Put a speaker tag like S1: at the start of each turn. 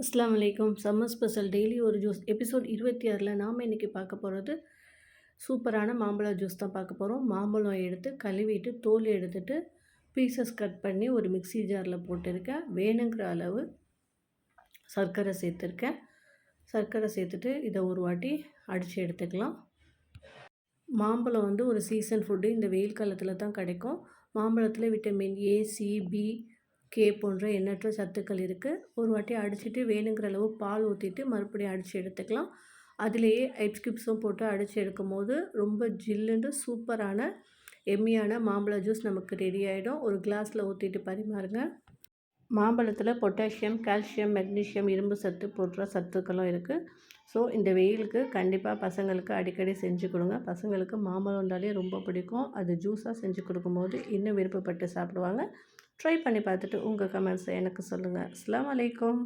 S1: அஸ்ஸலாமு அலைக்கும். Summer special daily ஒரு ஜூஸ் எபிசோட் 26ல் நாம் இன்றைக்கி பார்க்க போகிறது சூப்பரான மாம்பழ ஜூஸ் தான் பார்க்க போகிறோம். மாம்பழம் எடுத்து கழுவிட்டு தோல் எடுத்துட்டு பீசஸ் கட் பண்ணி ஒரு மிக்ஸி ஜாரில் போட்டிருக்கேன். வேணுங்கிற அளவு சர்க்கரை சேர்த்துருக்கேன். சர்க்கரை சேர்த்துட்டு இதை ஒரு வாட்டி அடித்து எடுத்துக்கலாம். மாம்பழம் வந்து ஒரு சீசன் ஃபுட்டு. இந்த வெயில் காலத்தில் தான் கிடைக்கும். மாம்பழத்தில் vitamin A, C, B, K போன்ற எண்ணற்ற சத்துக்கள் இருக்குது. ஒரு வாட்டி அடிச்சுட்டு வேணுங்கிற அளவு பால் ஊற்றிட்டு மறுபடியும் அடித்து எடுத்துக்கலாம். அதிலேயே ஐஸ் கியூப்ஸும் போட்டு அடித்து எடுக்கும்போது ரொம்ப ஜில்லுன்னு சூப்பரான எம்மியான மாம்பழ ஜூஸ் நமக்கு ரெடி ஆகிடும். ஒரு கிளாஸில் ஊற்றிட்டு பரிமாறுங்க. மாம்பழத்தில் பொட்டாசியம், கால்சியம், மெக்னீஷியம், இரும்பு சத்து போன்ற சத்துக்களும் இருக்குது. ஸோ இந்த வெயிலுக்கு கண்டிப்பாக பசங்களுக்கு அடிக்கடி செஞ்சு கொடுங்க. பசங்களுக்கு மாம்பழம் இருந்தாலே ரொம்ப பிடிக்கும். அது ஜூஸாக செஞ்சு கொடுக்கும்போது இன்னும் விருப்பப்பட்டு சாப்பிடுவாங்க. ட்ரை பண்ணி பார்த்துட்டு உங்கள் கமெண்ட்ஸை எனக்கு சொல்லுங்கள். அஸ்ஸலாமு அலைக்கும்.